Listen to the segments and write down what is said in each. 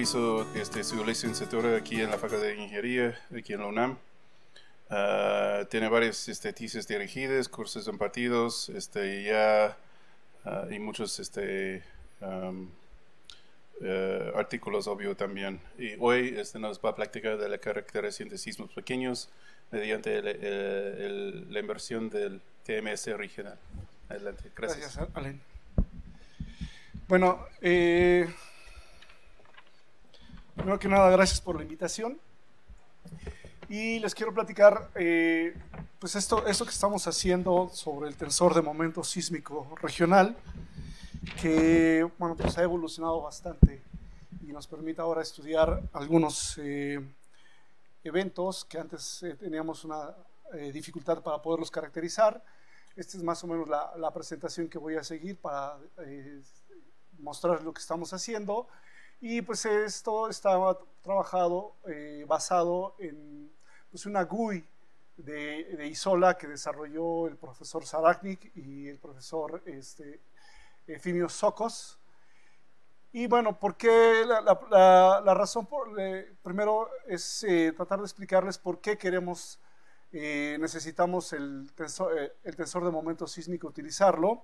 hizo su licenciatura aquí en la Facultad de Ingeniería, aquí en la UNAM. Tiene varias tesis dirigidas, cursos impartidos, y muchos artículos, obvio, también. Y hoy nos va a platicar de la caracterización de sismos pequeños mediante la inversión del TMS regional. Adelante, gracias. Gracias, Alain. Bueno, primero que nada, gracias por la invitación. Y les quiero platicar pues esto que estamos haciendo sobre el tensor de momento sísmico regional, que bueno, pues ha evolucionado bastante y nos permite ahora estudiar algunos eventos que antes teníamos una dificultad para poderlos caracterizar. Esta es más o menos la presentación que voy a seguir para mostrar lo que estamos haciendo. Y pues esto estaba trabajado, basado en pues una GUI de Isola que desarrolló el profesor Sarachnik y el profesor Efimio Sokos. Y bueno, ¿por qué? La razón, primero, es tratar de explicarles por qué necesitamos el tensor de momento sísmico, utilizarlo.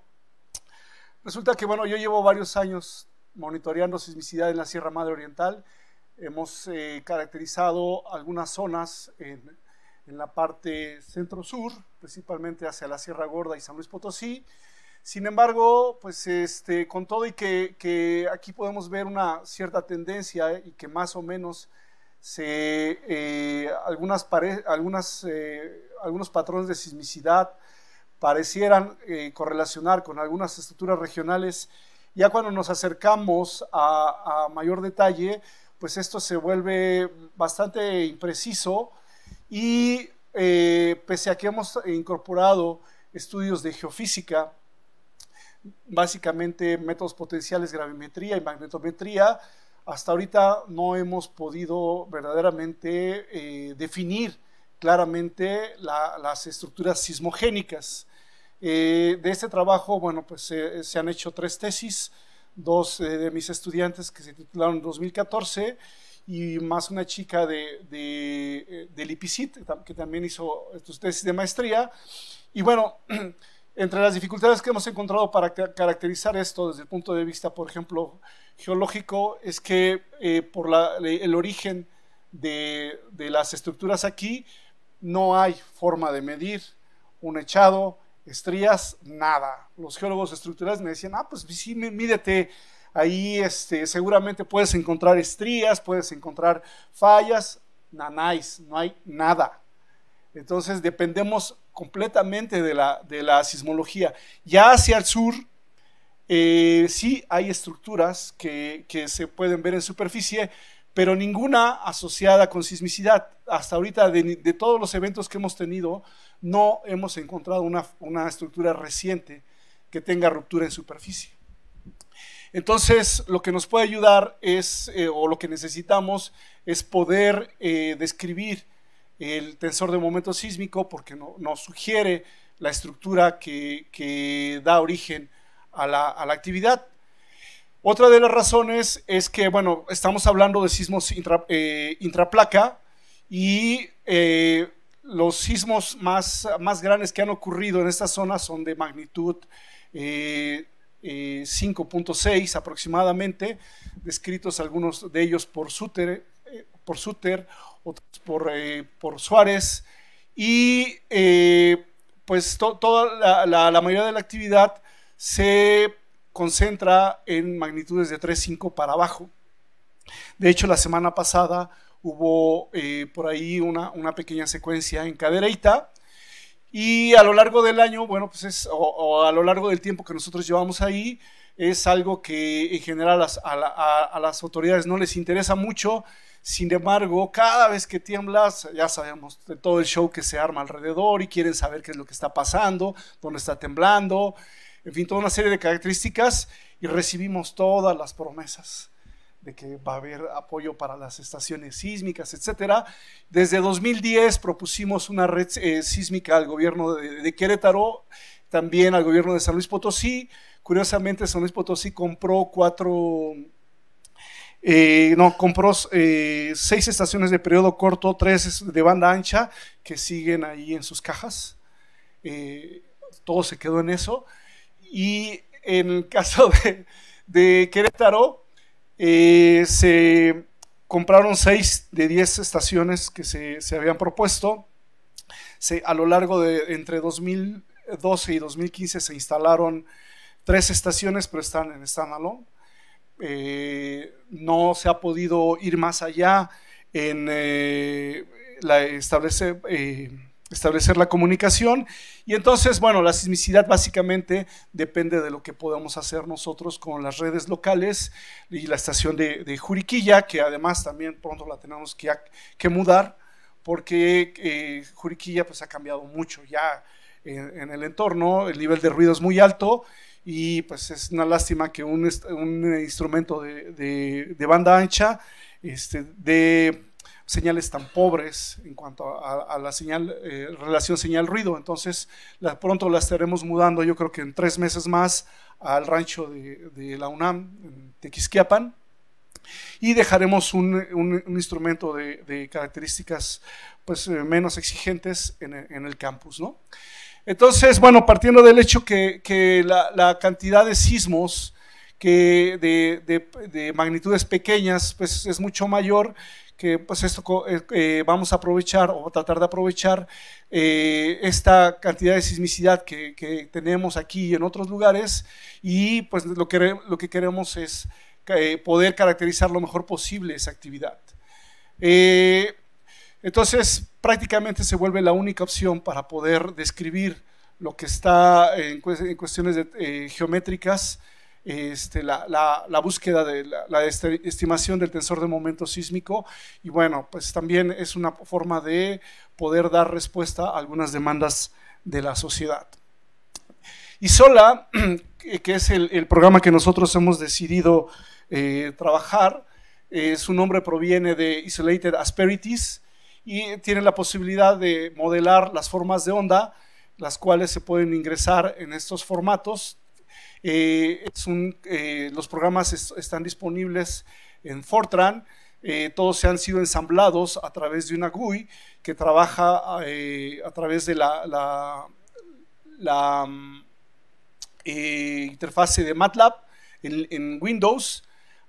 Resulta que, bueno, yo llevo varios años monitoreando sismicidad en la Sierra Madre Oriental. Hemos caracterizado algunas zonas en la parte centro-sur, principalmente hacia la Sierra Gorda y San Luis Potosí. Sin embargo, pues con todo y que aquí podemos ver una cierta tendencia y que más o menos algunos patrones de sismicidad parecieran correlacionar con algunas estructuras regionales, ya cuando nos acercamos a mayor detalle, pues esto se vuelve bastante impreciso y pese a que hemos incorporado estudios de geofísica, básicamente métodos potenciales, gravimetría y magnetometría, hasta ahorita no hemos podido verdaderamente definir claramente las estructuras sismogénicas. De este trabajo, bueno, pues se han hecho 3 tesis, 2 de mis estudiantes que se titularon en 2014 y más una chica del IPICIT que también hizo sus tesis de maestría. Y bueno, entre las dificultades que hemos encontrado para caracterizar esto desde el punto de vista, por ejemplo, geológico, es que por el origen de las estructuras aquí, no hay forma de medir un echado, estrías, nada. Los geólogos estructurales me decían, pues sí, mídete ahí, seguramente puedes encontrar estrías, puedes encontrar fallas, nanáis, no hay nada. Entonces dependemos completamente de la sismología. Ya hacia el sur, sí hay estructuras que se pueden ver en superficie, pero ninguna asociada con sismicidad. Hasta ahorita, de todos los eventos que hemos tenido, no hemos encontrado una estructura reciente que tenga ruptura en superficie. Entonces, lo que nos puede ayudar es, o lo que necesitamos, es poder describir el tensor de momento sísmico, porque nos sugiere la estructura que da origen a la actividad. Otra de las razones es que, bueno, estamos hablando de sismos intraplaca y los sismos más grandes que han ocurrido en esta zona son de magnitud 5.6 aproximadamente, descritos algunos de ellos por Suter, otros por Suárez, y pues toda la mayoría de la actividad se concentra en magnitudes de 3.5 para abajo. De hecho, la semana pasada hubo por ahí una pequeña secuencia en Cadereyta, y a lo largo del año, bueno, pues o a lo largo del tiempo que nosotros llevamos ahí, es algo que en general a las autoridades no les interesa mucho. Sin embargo, cada vez que tiemblas, ya sabemos de todo el show que se arma alrededor y quieren saber qué es lo que está pasando, dónde está temblando, en fin, toda una serie de características, y recibimos todas las promesas de que va a haber apoyo para las estaciones sísmicas, etcétera. Desde 2010 propusimos una red sísmica al gobierno de Querétaro, también al gobierno de San Luis Potosí. Curiosamente, San Luis Potosí compró 4 No, compró 6 estaciones de periodo corto, 3 de banda ancha, que siguen ahí en sus cajas. Todo se quedó en eso. Y en el caso de Querétaro, se compraron 6 de 10 estaciones que se habían propuesto. A lo largo de entre 2012 y 2015 se instalaron 3 estaciones, pero están en standalone. No se ha podido ir más allá en establecer la comunicación, y entonces, bueno, la sismicidad básicamente depende de lo que podamos hacer nosotros con las redes locales y la estación de Juriquilla, que además también pronto la tenemos que mudar, porque Juriquilla pues ha cambiado mucho ya en el entorno, el nivel de ruido es muy alto, y pues es una lástima que un instrumento de banda ancha de señales tan pobres en cuanto a la señal, relación señal-ruido. Entonces pronto la estaremos mudando, yo creo que en 3 meses más, al rancho de la UNAM, en Tequisquiapan, y dejaremos un instrumento de características pues menos exigentes en el campus, ¿no? Entonces, bueno, partiendo del hecho que la cantidad de sismos de magnitudes pequeñas pues es mucho mayor, que pues esto vamos a aprovechar o tratar de aprovechar esta cantidad de sismicidad que tenemos aquí y en otros lugares, y pues lo que queremos es poder caracterizar lo mejor posible esa actividad. Entonces prácticamente se vuelve la única opción para poder describir lo que está en cuestiones geométricas, la búsqueda de la estimación del tensor de momento sísmico, y bueno, pues también es una forma de poder dar respuesta a algunas demandas de la sociedad. ISOLA, que es el programa que nosotros hemos decidido trabajar, su nombre proviene de Isolated Asperities, y tiene la posibilidad de modelar las formas de onda, las cuales se pueden ingresar en estos formatos. Los programas están disponibles en Fortran, todos se han sido ensamblados a través de una GUI que trabaja a través de la interfase de MATLAB en Windows.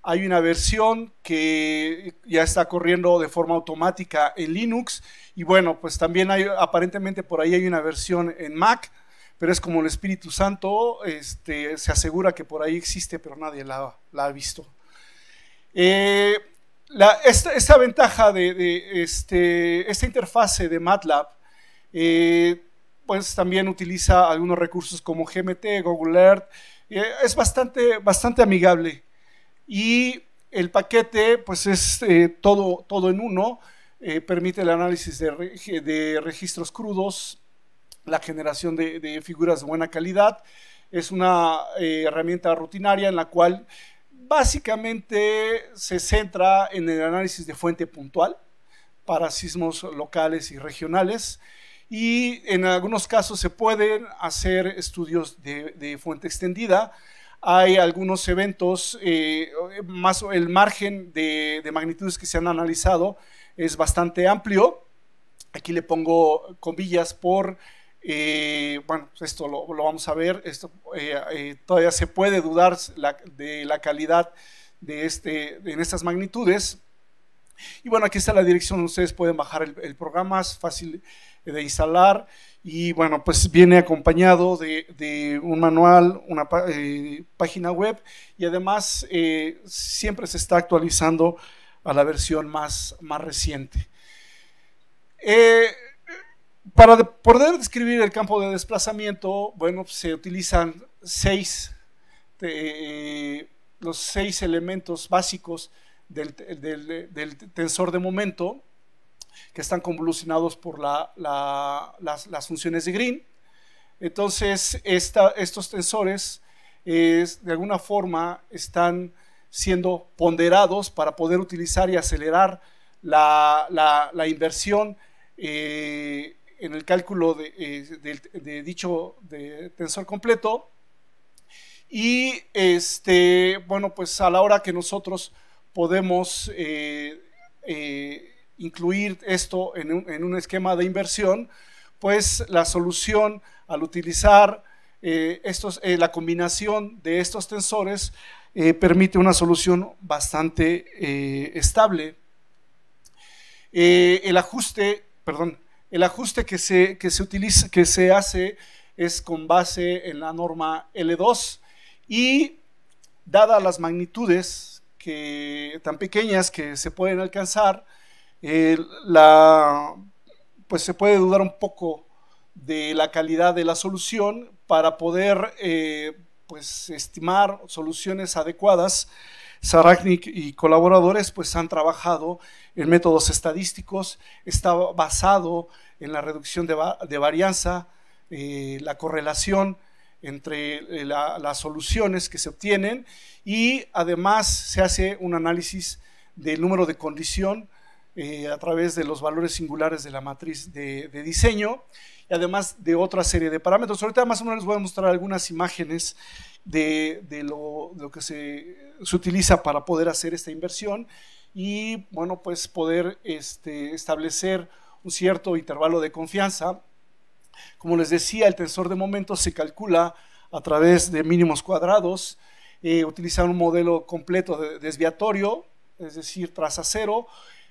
Hay una versión que ya está corriendo de forma automática en Linux, y bueno, pues también aparentemente por ahí hay una versión en Mac, pero es como el Espíritu Santo, se asegura que por ahí existe, pero nadie la ha visto. Esta ventaja de esta interfase de MATLAB, pues también utiliza algunos recursos como GMT, Google Earth, es bastante amigable. Y el paquete pues es todo en uno, permite el análisis de registros crudos, la generación de figuras de buena calidad. Es una herramienta rutinaria en la cual básicamente se centra en el análisis de fuente puntual para sismos locales y regionales, y en algunos casos se pueden hacer estudios de fuente extendida. Hay algunos eventos, el margen de magnitudes que se han analizado es bastante amplio. Aquí le pongo comillas por, bueno, esto lo vamos a ver, todavía se puede dudar de la calidad en estas magnitudes. Y bueno, aquí está la dirección donde ustedes pueden bajar el programa, es fácil de instalar, y bueno, pues viene acompañado de un manual, una página web, y además siempre se está actualizando a la versión más reciente. Para poder describir el campo de desplazamiento, bueno, se utilizan los 6 elementos básicos del tensor de momento, que están convolucionados por las funciones de Green. Entonces estos tensores de alguna forma están siendo ponderados para poder utilizar y acelerar la inversión en el cálculo de dicho tensor completo. Y bueno, pues a la hora que nosotros podemos incluir esto en un esquema de inversión, pues la solución al utilizar la combinación de estos tensores permite una solución bastante estable. El ajuste que se hace es con base en la norma L2 y dadas las magnitudes tan pequeñas que se pueden alcanzar, pues se puede dudar un poco de la calidad de la solución para poder pues estimar soluciones adecuadas. Sarachnik y colaboradores pues han trabajado en métodos estadísticos, está basado en la reducción de varianza, la correlación entre las soluciones que se obtienen, y además se hace un análisis del número de condición a través de los valores singulares de la matriz de diseño, y además de otra serie de parámetros. Ahorita más o menos les voy a mostrar algunas imágenes de lo que se utiliza para poder hacer esta inversión y, bueno, pues poder establecer un cierto intervalo de confianza. Como les decía, el tensor de momentos se calcula a través de mínimos cuadrados, utilizar un modelo completo desviatorio, es decir, traza cero,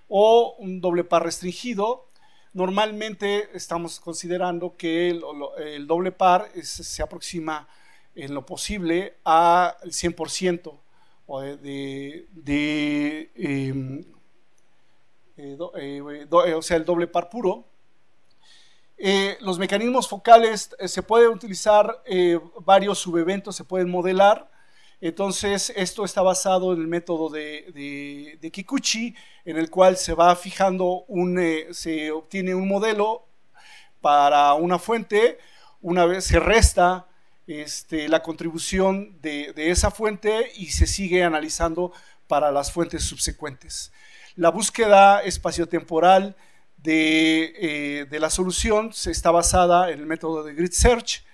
o un doble par restringido. Normalmente estamos considerando que el doble par se aproxima en lo posible al 100% o o sea, el doble par puro. Los mecanismos focales se pueden utilizar, varios subeventos se pueden modelar. Entonces esto está basado en el método de Kikuchi, en el cual se va fijando se obtiene un modelo para una fuente, una vez se resta la contribución de esa fuente y se sigue analizando para las fuentes subsecuentes. La búsqueda espaciotemporal de la solución está basada en el método de grid search,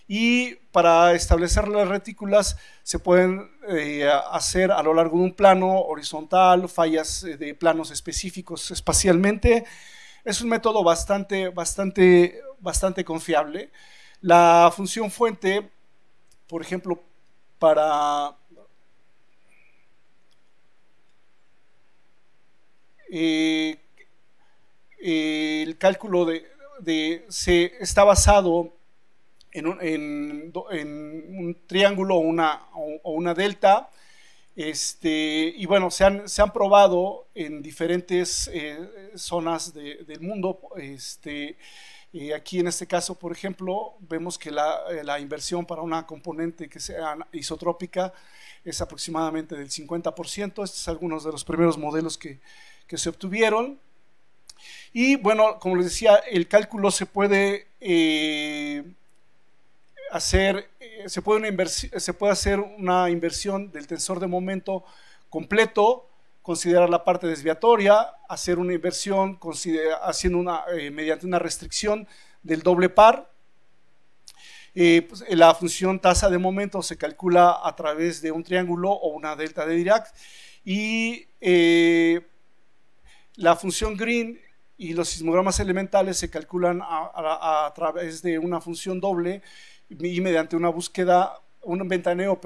y para establecer las retículas se pueden hacer a lo largo de un plano horizontal, fallas de planos específicos espacialmente. Es un método bastante confiable. La función fuente, por ejemplo, para el cálculo está basado en un triángulo o una delta, y bueno, se han probado en diferentes zonas del mundo. Aquí en este caso, por ejemplo, vemos que la inversión para una componente que sea isotrópica es aproximadamente del 50%. Estos son algunos de los primeros modelos que se obtuvieron. Y bueno, como les decía, el cálculo se puede hacer una inversión del tensor de momento completo, considerar la parte desviatoria, hacer una inversión mediante una restricción del doble par. Pues, la función tasa de momento se calcula a través de un triángulo o una delta de Dirac, y la función Green y los sismogramas elementales se calculan a través de una función doble y mediante un ventaneo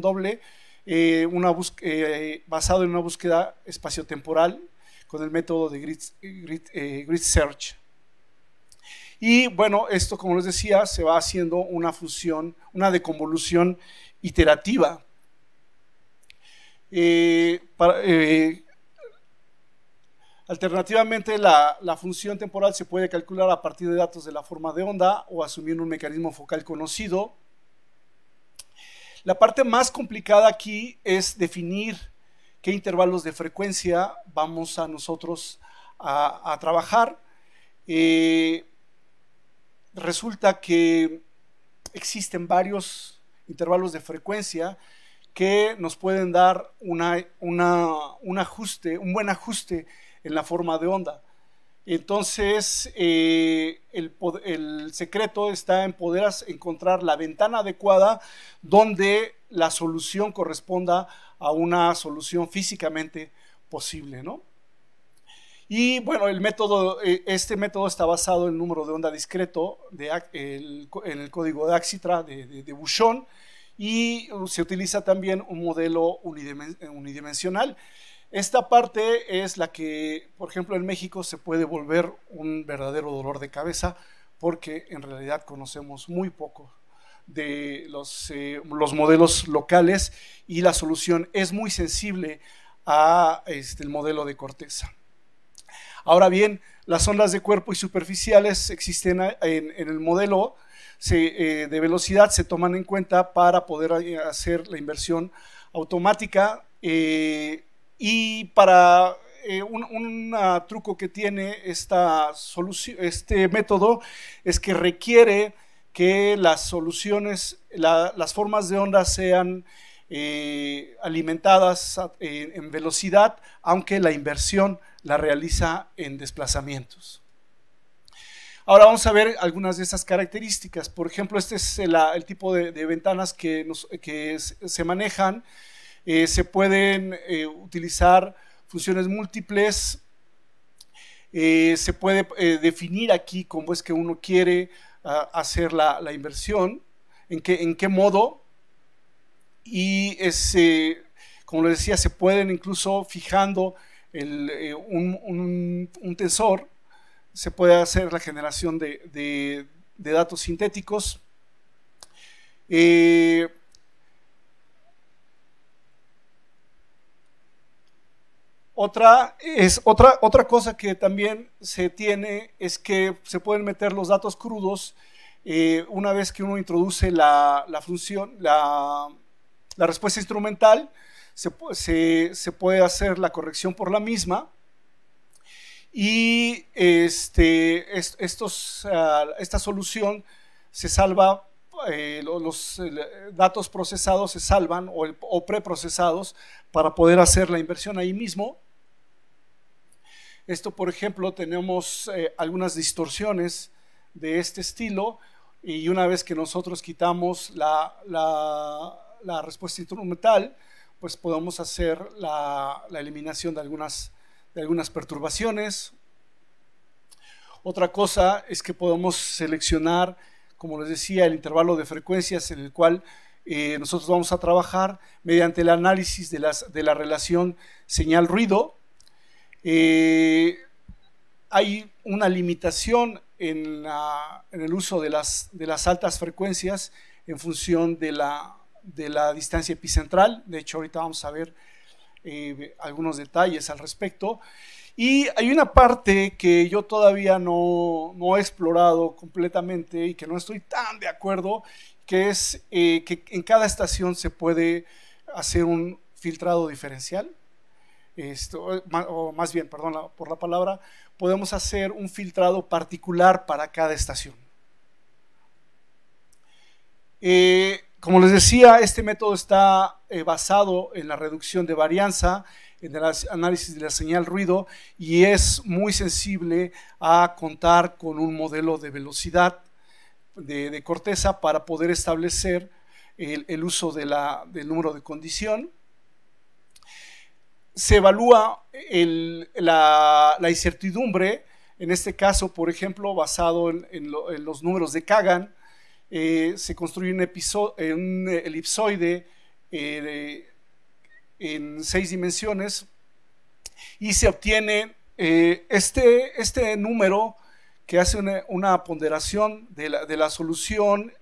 doble, basado en una búsqueda espaciotemporal con el método de grid search. Y bueno, esto, como les decía, se va haciendo una deconvolución iterativa. Alternativamente, la función temporal se puede calcular a partir de datos de la forma de onda o asumiendo un mecanismo focal conocido. La parte más complicada aquí es definir qué intervalos de frecuencia vamos a nosotros a trabajar. Resulta que existen varios intervalos de frecuencia que nos pueden dar un buen ajuste en la forma de onda. Entonces, el secreto está en poder encontrar la ventana adecuada donde la solución corresponda a una solución físicamente posible, ¿no? Y bueno, este método está basado en el número de onda discreto en el código de Axitra de Buchon, y se utiliza también un modelo unidimensional. Esta parte es la que, por ejemplo, en México se puede volver un verdadero dolor de cabeza, porque en realidad conocemos muy poco de los modelos locales, y la solución es muy sensible a el modelo de corteza. Ahora bien, las ondas de cuerpo y superficiales existen en el modelo de velocidad, se toman en cuenta para poder hacer la inversión automática, y para un truco que tiene este método es que requiere que las soluciones, las formas de onda sean alimentadas en velocidad, aunque la inversión la realiza en desplazamientos. Ahora vamos a ver algunas de esas características. Por ejemplo, este es el tipo de ventanas que se manejan. Se pueden utilizar funciones múltiples. Se puede definir aquí cómo es que uno quiere hacer la inversión, en qué modo. Y como les decía, se pueden incluso fijando un tensor, se puede hacer la generación de datos sintéticos. Otra cosa que también se tiene es que se pueden meter los datos crudos una vez que uno introduce la función, la respuesta instrumental. Se puede hacer la corrección por la misma, y esta solución se salva, los datos procesados se salvan o preprocesados para poder hacer la inversión ahí mismo. Esto, por ejemplo, tenemos algunas distorsiones de este estilo, y una vez que nosotros quitamos la respuesta instrumental, pues podemos hacer la eliminación de algunas perturbaciones. Otra cosa es que podemos seleccionar, como les decía, el intervalo de frecuencias en el cual nosotros vamos a trabajar mediante el análisis de la relación señal-ruido. Hay una limitación en el uso de las altas frecuencias en función de la distancia epicentral. De hecho, ahorita vamos a ver algunos detalles al respecto. Y hay una parte que yo todavía no he explorado completamente y que no estoy tan de acuerdo, que es que en cada estación se puede hacer un filtrado diferencial. O más bien, perdón por la palabra, podemos hacer un filtrado particular para cada estación. Como les decía, este método está basado en la reducción de varianza, en el análisis de la señal ruido, y es muy sensible a contar con un modelo de velocidad de corteza para poder establecer el uso del número de condición. Se evalúa la incertidumbre, en este caso, por ejemplo, basado en los números de Kagan. Se construye un elipsoide en 6 dimensiones, y se obtiene este número que hace una ponderación de la solución.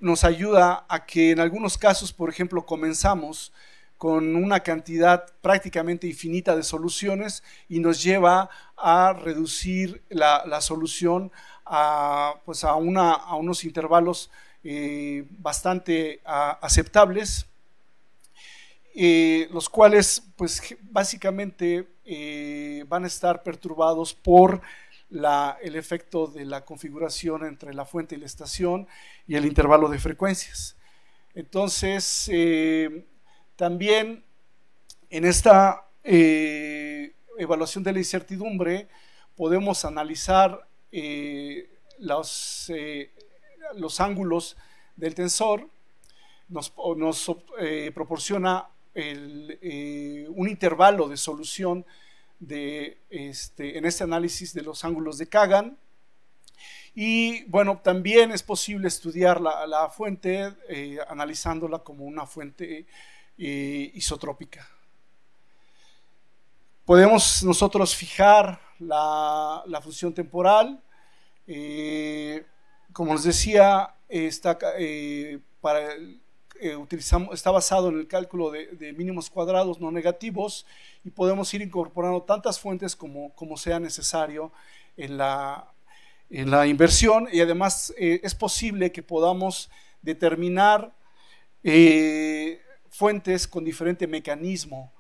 Nos ayuda a que en algunos casos, por ejemplo, comenzamos con una cantidad prácticamente infinita de soluciones, y nos lleva a reducir la solución a unos intervalos bastante aceptables, los cuales pues básicamente van a estar perturbados por el efecto de la configuración entre la fuente y la estación y el intervalo de frecuencias. Entonces también en evaluación de la incertidumbre podemos analizar los ángulos del tensor, nos proporciona un intervalo de solución en este análisis de los ángulos de Kagan. Y bueno, también es posible estudiar la fuente analizándola como una fuente isotrópica. Podemos nosotros fijar la función temporal. Como les decía, está basado en el cálculo de mínimos cuadrados no negativos, y podemos ir incorporando tantas fuentes como sea necesario en la inversión, y además es posible que podamos determinar fuentes con diferente mecanismo,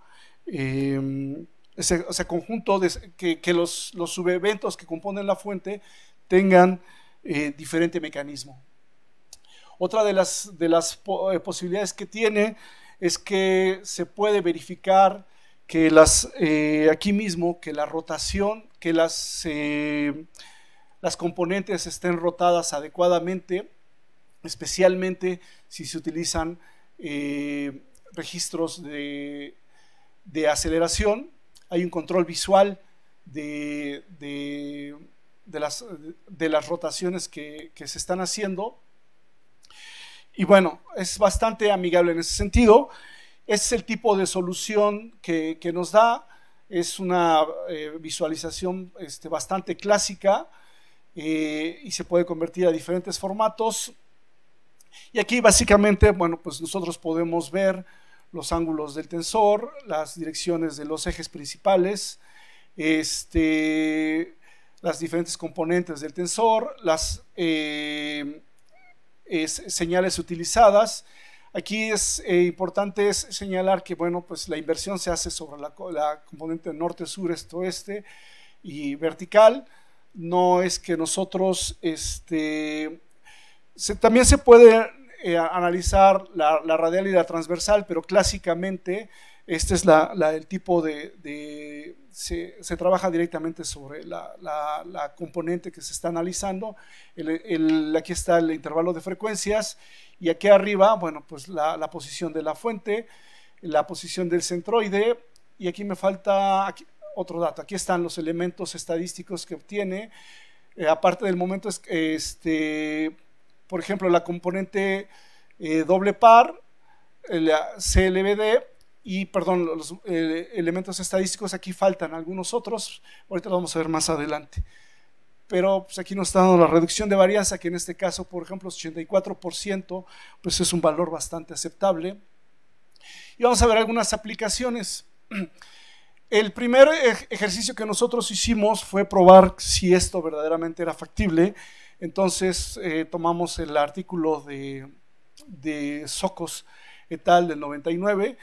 o sea, conjunto que los subeventos que componen la fuente tengan diferente mecanismo. Otra de las posibilidades que tiene es que se puede verificar que aquí mismo, que la rotación, que las componentes estén rotadas adecuadamente, especialmente si se utilizan registros de aceleración. Hay un control visual de las rotaciones que se están haciendo. Y bueno, es bastante amigable en ese sentido. Ese es el tipo de solución que nos da. Es una visualización bastante clásica, y se puede convertir a diferentes formatos. Y aquí básicamente, bueno, pues nosotros podemos ver los ángulos del tensor, las direcciones de los ejes principales, las diferentes componentes del tensor, las señales utilizadas. Aquí es importante señalar que, bueno, pues la inversión se hace sobre la componente norte, sur, este, oeste y vertical. No es que nosotros, también se puede analizar la radial y la transversal, pero clásicamente este es el tipo se trabaja directamente sobre la componente que se está analizando. Aquí está el intervalo de frecuencias, y aquí arriba, bueno, pues la posición de la fuente, la posición del centroide, y aquí me falta otro dato. Aquí están los elementos estadísticos que obtiene, aparte del momento, por ejemplo, la componente doble par, la CLBD, y perdón, los elementos estadísticos. Aquí faltan algunos otros, ahorita lo vamos a ver más adelante, pero pues aquí nos está dando la reducción de varianza, que en este caso, por ejemplo, es 84%, pues es un valor bastante aceptable. Y vamos a ver algunas aplicaciones. El primer ejercicio que nosotros hicimos fue probar si esto verdaderamente era factible. Entonces tomamos el artículo de Socos et al. Del 99.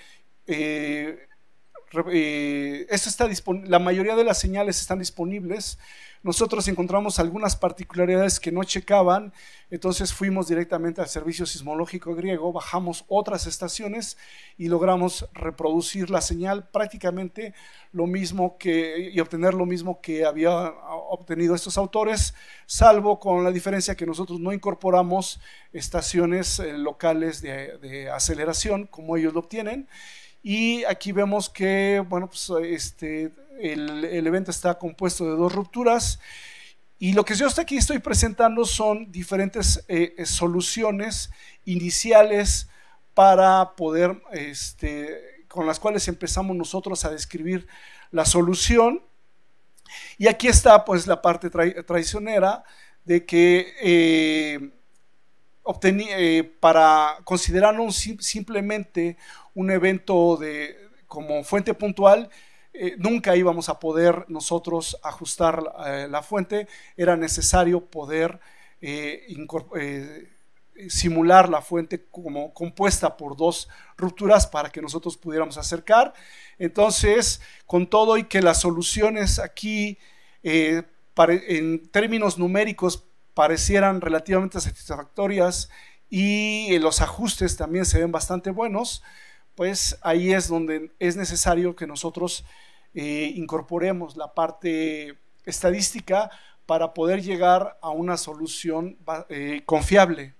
La mayoría de las señales están disponibles. Nosotros encontramos algunas particularidades que no checaban, entonces fuimos directamente al servicio sismológico griego, bajamos otras estaciones y logramos reproducir la señal prácticamente lo mismo y obtener lo mismo que había obtenido estos autores, salvo con la diferencia que nosotros no incorporamos estaciones locales de aceleración como ellos lo obtienen. Y aquí vemos que, bueno, pues el evento está compuesto de dos rupturas, y lo que yo hasta aquí estoy presentando son diferentes soluciones iniciales para poder, con las cuales empezamos nosotros a describir la solución. Y aquí está pues la parte traicionera de que para considerarlo simplemente un evento como fuente puntual, nunca íbamos a poder nosotros ajustar la fuente. Era necesario poder simular la fuente como compuesta por dos rupturas para que nosotros pudiéramos acercar. Entonces, con todo y que las soluciones aquí en términos numéricos parecieran relativamente satisfactorias y los ajustes también se ven bastante buenos, pues ahí es donde es necesario que nosotros incorporemos la parte estadística para poder llegar a una solución confiable.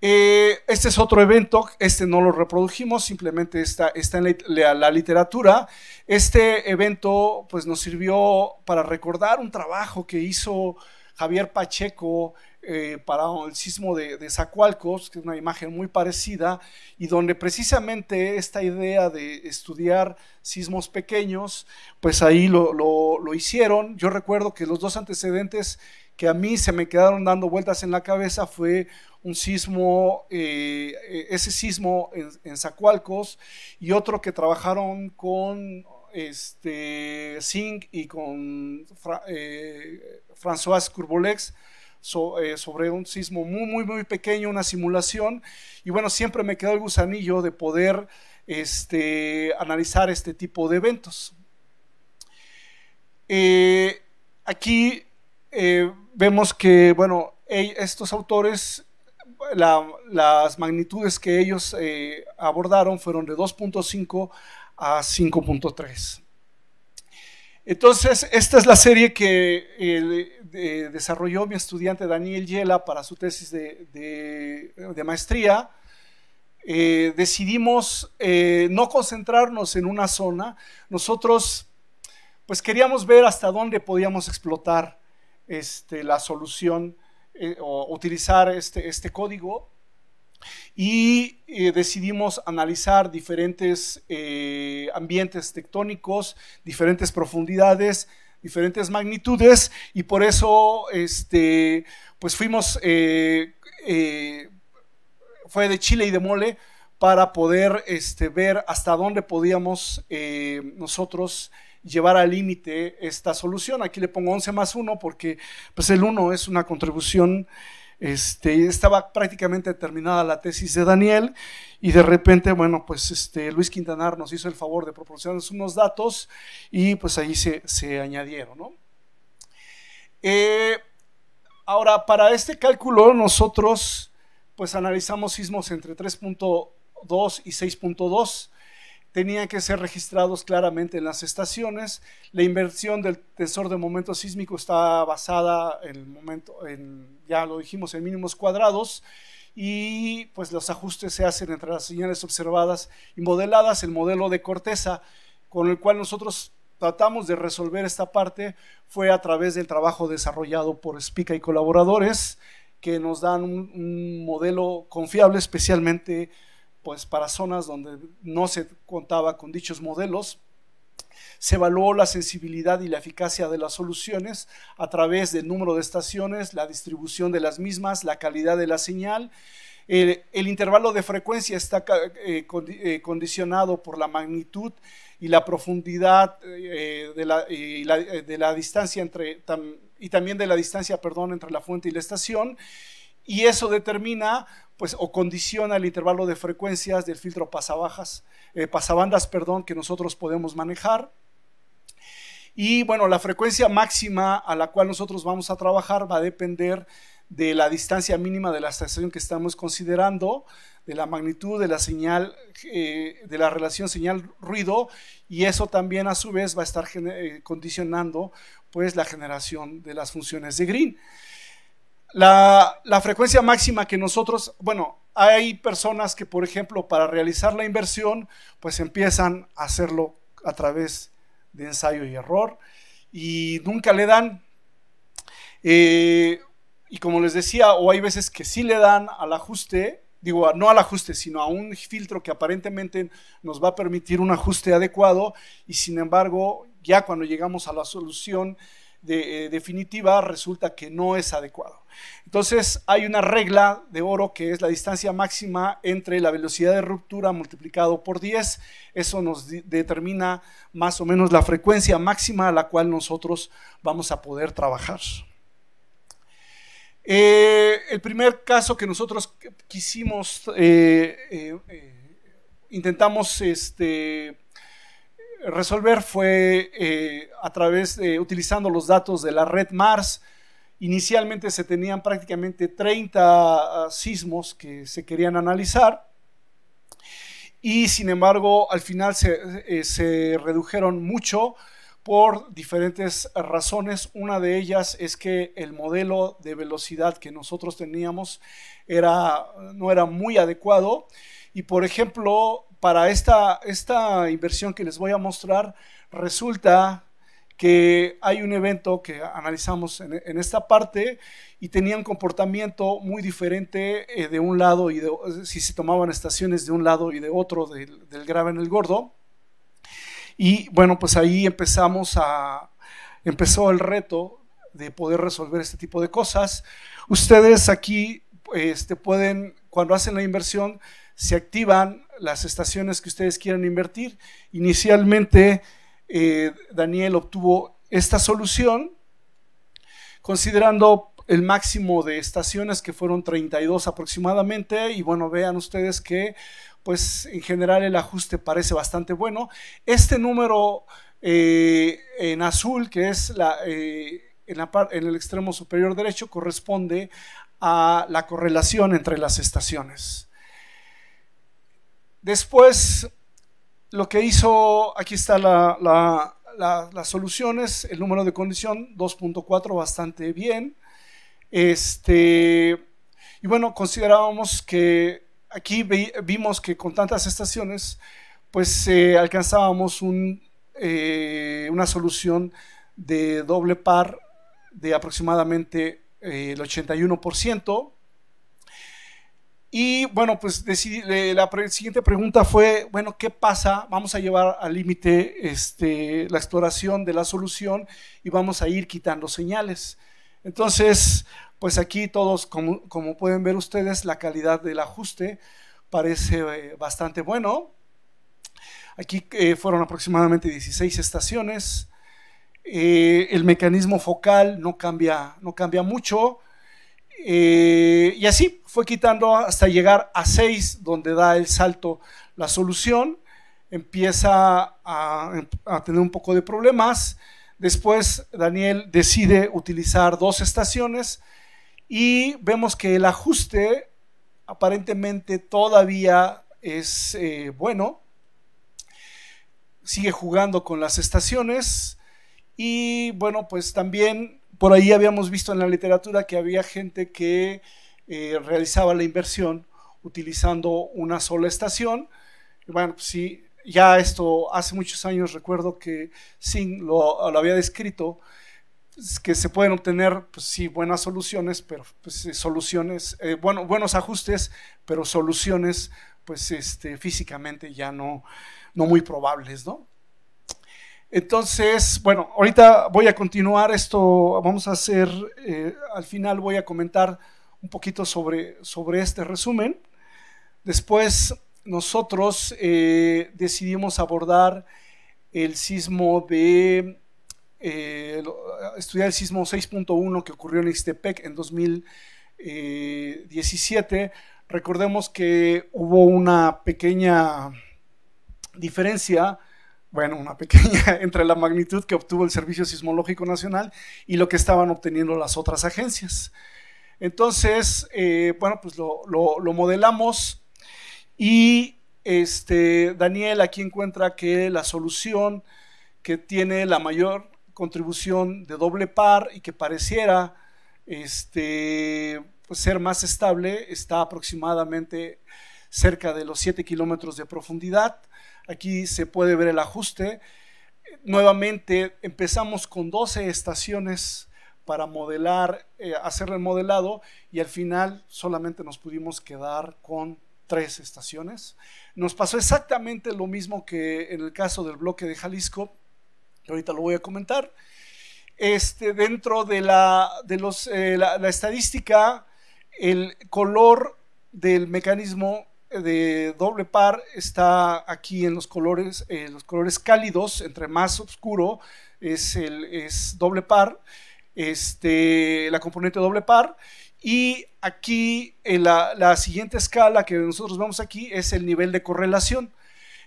Este es otro evento, este no lo reprodujimos, simplemente está en la literatura. Este evento pues nos sirvió para recordar un trabajo que hizo Javier Pacheco para el sismo de Zacualcos, que es una imagen muy parecida, y donde precisamente esta idea de estudiar sismos pequeños, pues ahí lo hicieron. Yo recuerdo que los dos antecedentes que a mí se me quedaron dando vueltas en la cabeza fue un sismo, ese sismo en Zacualcos, y otro que trabajaron con Singh y con François Courbolex sobre un sismo muy pequeño, una simulación, y bueno, siempre me quedó el gusanillo de poder analizar este tipo de eventos. Aquí vemos que, bueno, estos autores, las magnitudes que ellos abordaron fueron de 2.5 a 5.3. Entonces, esta es la serie que desarrolló mi estudiante Daniel Yela para su tesis de maestría. Decidimos no concentrarnos en una zona. Nosotros pues queríamos ver hasta dónde podíamos explotar la solución o utilizar este código, y decidimos analizar diferentes ambientes tectónicos, diferentes profundidades, diferentes magnitudes, y por eso pues fuimos, fue de chile y de mole para poder ver hasta dónde podíamos nosotros llevar al límite esta solución. Aquí le pongo 11+1 porque pues el 1 es una contribución. Estaba prácticamente terminada la tesis de Daniel, y de repente, bueno, pues Luis Quintanar nos hizo el favor de proporcionarnos unos datos, y pues ahí se añadieron, ¿no? Ahora, para este cálculo nosotros pues analizamos sismos entre 3.2 y 6.2. Tenían que ser registrados claramente en las estaciones. La inversión del tensor de momento sísmico está basada ya lo dijimos, en mínimos cuadrados, y pues los ajustes se hacen entre las señales observadas y modeladas. El modelo de corteza con el cual nosotros tratamos de resolver esta parte fue a través del trabajo desarrollado por Spica y colaboradores, que nos dan un modelo confiable, especialmente pues para zonas donde no se contaba con dichos modelos. Se evaluó la sensibilidad y la eficacia de las soluciones a través del número de estaciones, la distribución de las mismas, la calidad de la señal. El intervalo de frecuencia está condicionado por la magnitud y la profundidad de la distancia y también de la distancia, entre la fuente y la estación, y eso determina pues o condiciona el intervalo de frecuencias del filtro pasabandas, que nosotros podemos manejar. Y bueno, la frecuencia máxima a la cual nosotros vamos a trabajar va a depender de la distancia mínima de la estación que estamos considerando, de la magnitud de la señal, de la relación señal-ruido, y eso también a su vez va a estar condicionando pues la generación de las funciones de Green. La frecuencia máxima que nosotros, bueno, hay personas que, por ejemplo, para realizar la inversión, pues empiezan a hacerlo a través de ensayo y error, y nunca le dan. Y como les decía, o hay veces que sí le dan al ajuste, no al ajuste, sino a un filtro que aparentemente nos va a permitir un ajuste adecuado, y sin embargo, ya cuando llegamos a la solución definitiva, resulta que no es adecuado. Entonces hay una regla de oro que es la distancia máxima entre la velocidad de ruptura multiplicado por 10. Eso nos determina más o menos la frecuencia máxima a la cual nosotros vamos a poder trabajar. El primer caso que nosotros quisimos, intentamos resolver fue a través de utilizando los datos de la red MARS. Inicialmente se tenían prácticamente 30 sismos que se querían analizar, y sin embargo al final se redujeron mucho por diferentes razones. Una de ellas es que el modelo de velocidad que nosotros teníamos no era muy adecuado, y por ejemplo para esta inversión que les voy a mostrar, resulta que hay un evento que analizamos en esta parte y tenía un comportamiento muy diferente de un lado si se tomaban estaciones de un lado y de otro del Graben el Gordo. Y bueno, pues ahí empezó el reto de poder resolver este tipo de cosas. Ustedes aquí pueden, cuando hacen la inversión, se activan las estaciones que ustedes quieran invertir. Inicialmente Daniel obtuvo esta solución considerando el máximo de estaciones, que fueron 32 aproximadamente, y bueno, vean ustedes que pues en general el ajuste parece bastante bueno. Este número en azul, que es en el extremo superior derecho, corresponde a la correlación entre las estaciones. Después, lo que hizo, aquí está las soluciones, el número de condición 2.4, bastante bien. Y bueno, considerábamos que aquí vimos que con tantas estaciones pues alcanzábamos una solución de doble par de aproximadamente el 81%. Y bueno, pues la siguiente pregunta fue, bueno, ¿qué pasa? Vamos a llevar al límite la exploración de la solución y vamos a ir quitando señales. Entonces, pues aquí todos, como pueden ver ustedes, la calidad del ajuste parece bastante bueno. Aquí fueron aproximadamente 16 estaciones. El mecanismo focal no cambia mucho. Y así fue quitando hasta llegar a 6, donde da el salto la solución. Empieza a tener un poco de problemas. Después Daniel decide utilizar 2 estaciones y vemos que el ajuste aparentemente todavía es bueno. Sigue jugando con las estaciones y bueno, pues también por ahí habíamos visto en la literatura que había gente que realizaba la inversión utilizando una sola estación. Bueno, pues sí, ya esto hace muchos años recuerdo que Singh lo había descrito, pues, que se pueden obtener, pues sí, buenas soluciones, pero pues buenos ajustes, pero soluciones pues físicamente ya no muy probables, ¿no? Entonces, bueno, ahorita voy a continuar esto, vamos a hacer, al final voy a comentar un poquito sobre este resumen. Después nosotros decidimos abordar el sismo estudiar el sismo 6.1 que ocurrió en Ixtepec en 2017. Recordemos que hubo una pequeña diferencia, entre la magnitud que obtuvo el Servicio Sismológico Nacional y lo que estaban obteniendo las otras agencias. Entonces, bueno, pues lo modelamos y Daniel aquí encuentra que la solución que tiene la mayor contribución de doble par y que pareciera pues ser más estable está aproximadamente cerca de los 7 kilómetros de profundidad. Aquí se puede ver el ajuste. Nuevamente empezamos con 12 estaciones para modelar, hacer el modelado, y al final solamente nos pudimos quedar con 3 estaciones. Nos pasó exactamente lo mismo que en el caso del bloque de Jalisco, que ahorita lo voy a comentar. Dentro de la estadística, el color del mecanismo de doble par está aquí en los colores cálidos. Entre más oscuro es doble par, la componente doble par. Y aquí en la siguiente escala que nosotros vemos aquí es el nivel de correlación.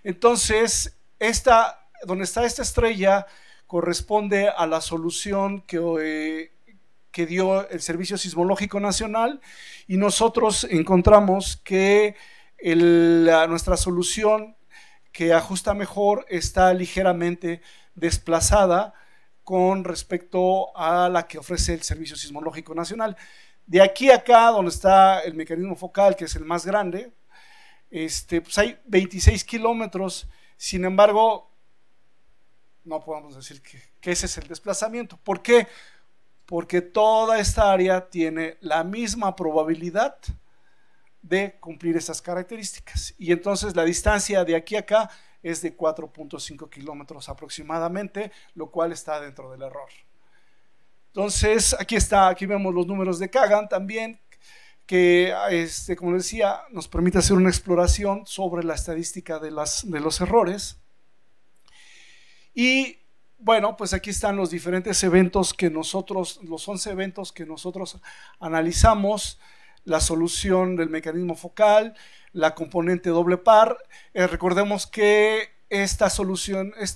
Entonces, donde está esta estrella corresponde a la solución que dio el Servicio Sismológico Nacional, y nosotros encontramos que nuestra solución que ajusta mejor está ligeramente desplazada con respecto a la que ofrece el Servicio Sismológico Nacional. De aquí a acá, donde está el mecanismo focal, que es el más grande, pues hay 26 kilómetros. Sin embargo, no podemos decir que ese es el desplazamiento. ¿Por qué? Porque toda esta área tiene la misma probabilidad de cumplir esas características, y entonces la distancia de aquí a acá es de 4.5 kilómetros aproximadamente, lo cual está dentro del error. Entonces aquí vemos los números de Kagan también, que como les decía, nos permite hacer una exploración sobre la estadística de los errores. Y bueno, pues aquí están los diferentes eventos que los 11 eventos que nosotros analizamos: la solución del mecanismo focal, la componente doble par. Recordemos que esta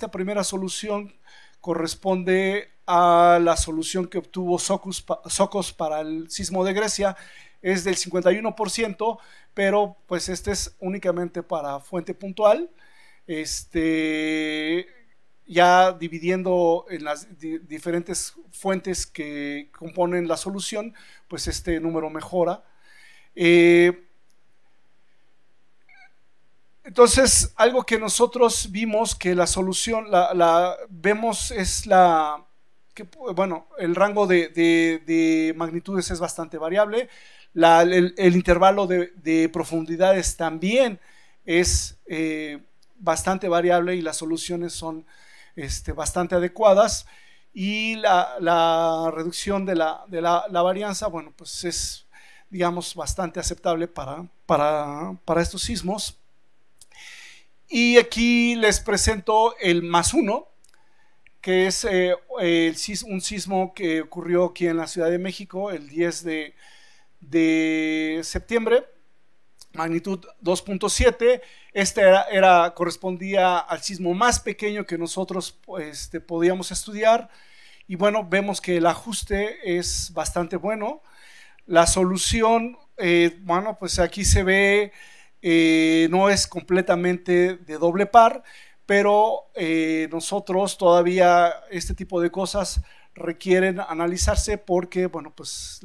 primera solución corresponde a la solución que obtuvo Socos para el sismo de Grecia, es del 51%, pero pues este es únicamente para fuente puntual. Ya dividiendo en las diferentes fuentes que componen la solución, pues este número mejora. Entonces, algo que nosotros vimos que la solución, vemos es el rango de magnitudes es bastante variable. El intervalo de profundidades también es bastante variable, y las soluciones son bastante adecuadas, y la reducción de la varianza, bueno, pues es, digamos, bastante aceptable para estos sismos. Y aquí les presento el +1, que es un sismo que ocurrió aquí en la Ciudad de México el 10 de septiembre, magnitud 2.7. Correspondía al sismo más pequeño que nosotros podíamos estudiar, y bueno, vemos que el ajuste es bastante bueno. La solución, bueno, pues aquí se ve, no es completamente de doble par, pero nosotros todavía este tipo de cosas requieren analizarse, porque bueno, pues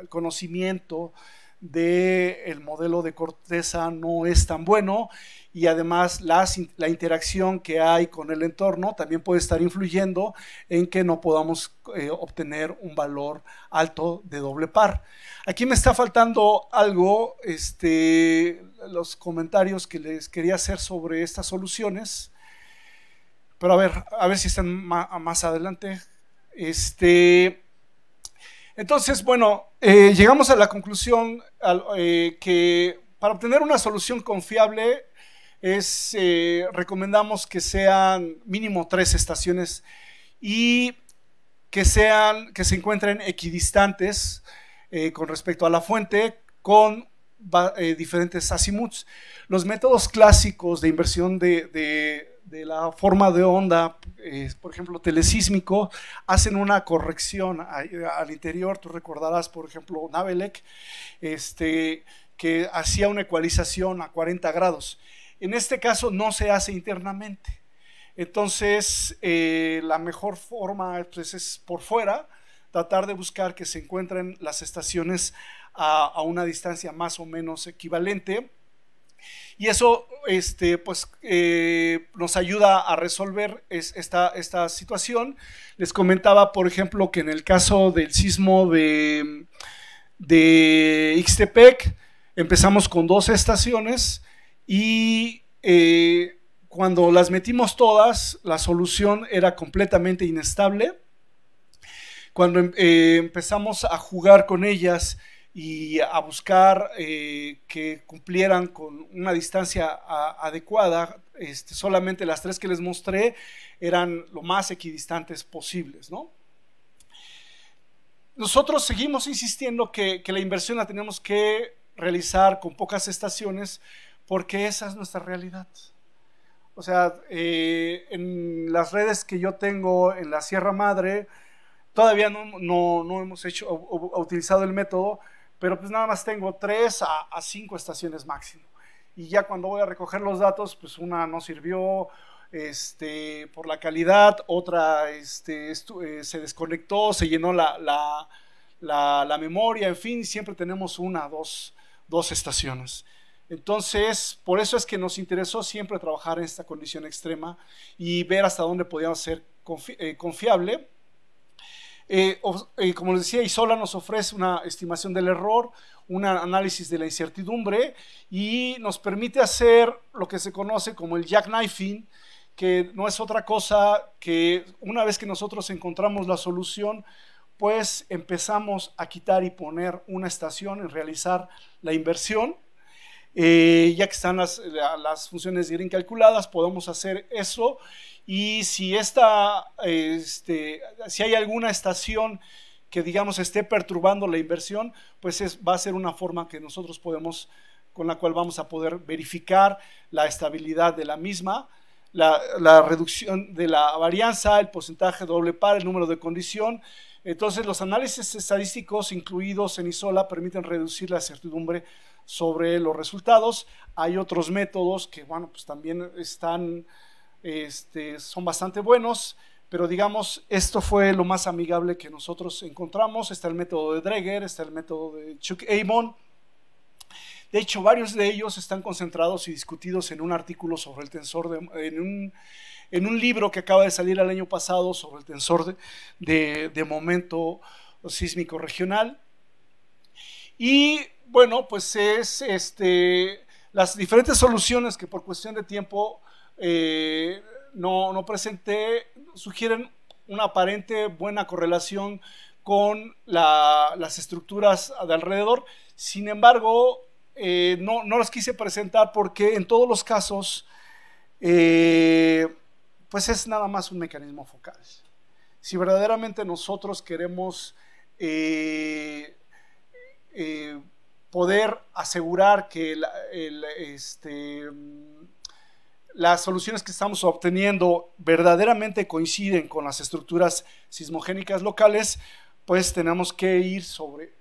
el conocimiento del modelo de corteza no es tan bueno, y además la interacción que hay con el entorno también puede estar influyendo en que no podamos obtener un valor alto de doble par. Aquí me está faltando algo, los comentarios que les quería hacer sobre estas soluciones, pero a ver si están más adelante. Entonces, bueno, llegamos a la conclusión que para obtener una solución confiable recomendamos que sean mínimo 3 estaciones, y que se encuentren equidistantes con respecto a la fuente, con diferentes azimuts. Los métodos clásicos de inversión de la forma de onda, por ejemplo telesísmico, hacen una corrección al interior. Tú recordarás, por ejemplo, Navelec, que hacía una ecualización a 40 grados. En este caso no se hace internamente. Entonces la mejor forma, pues, es por fuera, tratar de buscar que se encuentren las estaciones a una distancia más o menos equivalente, y eso pues, nos ayuda a resolver esta situación. Les comentaba, por ejemplo, que en el caso del sismo de Ixtepec empezamos con 2 estaciones, y cuando las metimos todas, la solución era completamente inestable. Cuando empezamos a jugar con ellas y a buscar que cumplieran con una distancia adecuada, solamente las 3 que les mostré eran lo más equidistantes posibles, ¿no? Nosotros seguimos insistiendo que la inversión la tenemos que realizar con pocas estaciones, porque esa es nuestra realidad. O sea, en las redes que yo tengo en la Sierra Madre, todavía no hemos utilizado el método, pero pues nada más tengo 3 a 5 estaciones máximo. y ya cuando voy a recoger los datos, pues una no sirvió por la calidad, otra se desconectó, se llenó la memoria, en fin, siempre tenemos una, dos estaciones. Entonces, por eso es que nos interesó siempre trabajar en esta condición extrema y ver hasta dónde podíamos ser confiable. Como les decía, Isola nos ofrece una estimación del error, un análisis de la incertidumbre y nos permite hacer lo que se conoce como el jackknifing, que no es otra cosa que una vez que nosotros encontramos la solución, pues empezamos a quitar y poner una estación y realizar la inversión. Ya que están las funciones de Green calculadas, podemos hacer eso. Y si si hay alguna estación que digamos esté perturbando la inversión, pues va a ser una forma que nosotros con la cual vamos a poder verificar la estabilidad de la misma, la reducción de la varianza, el porcentaje doble par, el número de condición. Entonces los análisis estadísticos incluidos en Isola permiten reducir la certidumbre sobre los resultados. Hay otros métodos que, bueno, pues también son bastante buenos, pero digamos, esto fue lo más amigable que nosotros encontramos. Está el método de Dreger, está el método de Chuck Amon. De hecho, varios de ellos están concentrados y discutidos en un artículo sobre el tensor, en un libro que acaba de salir el año pasado sobre el tensor de momento sísmico regional. Y bueno, pues las diferentes soluciones que por cuestión de tiempo no presenté sugieren una aparente buena correlación con las estructuras de alrededor. Sin embargo, no las quise presentar porque en todos los casos pues es nada más un mecanismo focal. Si verdaderamente nosotros queremos poder asegurar que las soluciones que estamos obteniendo verdaderamente coinciden con las estructuras sismogénicas locales, pues tenemos que ir sobre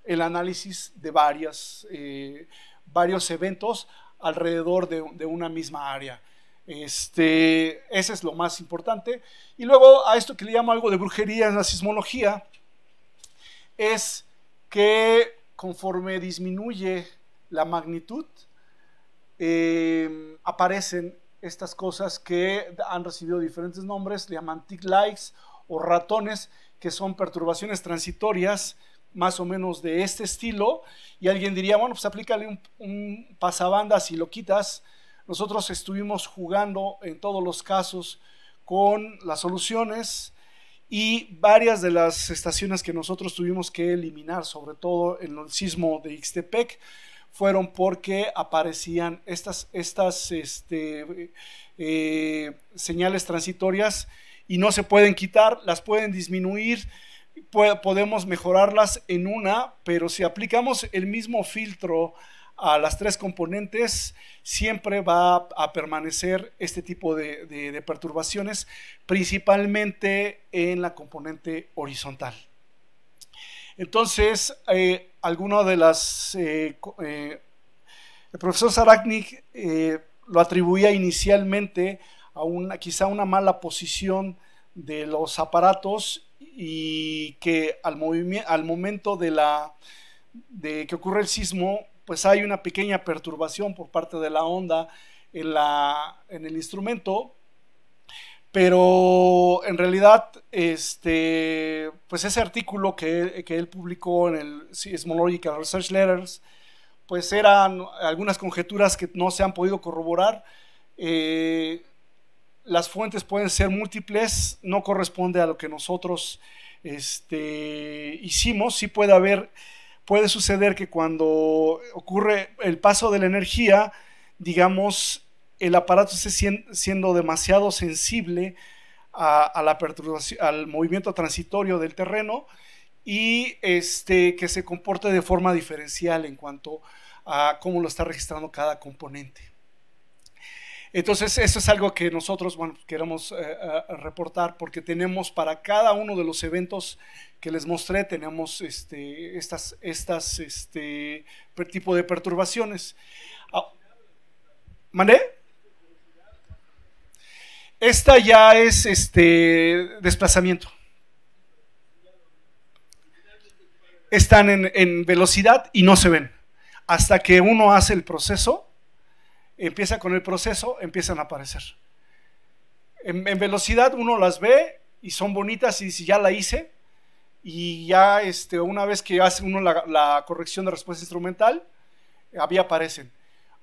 el análisis de varios eventos alrededor de una misma área. Ese es lo más importante. Y luego a esto que le llamo algo de brujería en la sismología, es que conforme disminuye la magnitud, aparecen estas cosas que han recibido diferentes nombres, le llaman tick-likes o ratones, que son perturbaciones transitorias más o menos de este estilo. Y alguien diría, bueno, pues aplícale un pasabandas y lo quitas. Nosotros estuvimos jugando en todos los casos con las soluciones y varias de las estaciones que nosotros tuvimos que eliminar, sobre todo en el sismo de Ixtepec, fueron porque aparecían estas señales transitorias y no se pueden quitar, las pueden disminuir, podemos mejorarlas en una, pero si aplicamos el mismo filtro a las tres componentes, siempre va a permanecer este tipo de perturbaciones, principalmente en la componente horizontal. Entonces, alguno de el profesor Sarachnik lo atribuía inicialmente a quizá una mala posición de los aparatos y que al momento de que ocurre el sismo, pues hay una pequeña perturbación por parte de la onda en el instrumento, pero en realidad pues ese artículo que él publicó en el Seismological Research Letters, pues eran algunas conjeturas que no se han podido corroborar. Las fuentes pueden ser múltiples, no corresponde a lo que nosotros hicimos. Sí puede suceder que cuando ocurre el paso de la energía, digamos, el aparato esté siendo demasiado sensible a la perturbación, al movimiento transitorio del terreno y que se comporte de forma diferencial en cuanto a cómo lo está registrando cada componente. Entonces eso es algo que nosotros queremos reportar, porque tenemos para cada uno de los eventos que les mostré, tenemos tipo de perturbaciones. ¿Mandé? Esta ya es desplazamiento. Están en velocidad y no se ven. Hasta que uno hace el proceso, empieza con el proceso, empiezan a aparecer. En velocidad uno las ve y son bonitas y dice, ya la hice. Y ya una vez que hace uno la corrección de respuesta instrumental, ahí aparecen.